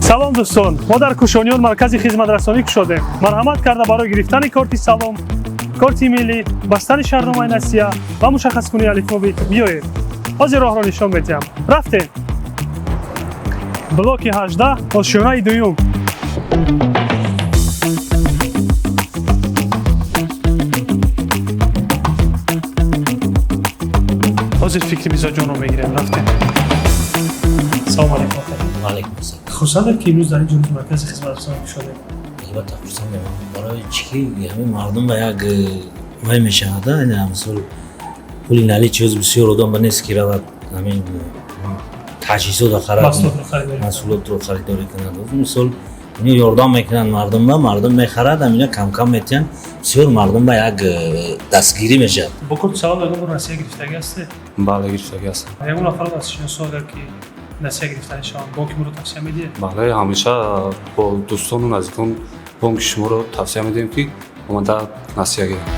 салом дӯстон, мо дар кушониён маркази хизматрасонӣ кушодем. Марҳамат карда барои гирифтани корти салом, корти миллӣ, бастани шаҳрномаи насия ва мушаххаскунии алифбоби биёед. ҳозир роҳро нишон медиҳам. рафтем. блоки 18 ошёнаи дуюм. ҳозир фикри мизоҷонро мегирем. рафтем. салом алейкум. وعلیکم السلام. хурсандем ки имрӯз дар ин ҷо маркази хизматрасонӣ кушодем. البته خرسندم. برای چی همین مردم به یک مهم میشنده این مثلا پول نالی چیز بسیار آدم به نیست که رود همین تجهیزات رو خرید محصولات رو خریداری کنند. مثلا اینو یاردم میکنن مردم به مردم میخرد همینا کم کم میتین بسیار مردم به یک دستگیری میشه. با корти салом ягон бор насия гирифтагӣ ҳастед? бале гирифтагӣ ҳастам. ягон нафар аз шиносо агар ки насия гирифтанишон бонки моро тавсия медиҳед? бале ҳамеша бо дӯстону наздикон бонки шуморо тавсия медиҳем ки омада насия гиранд.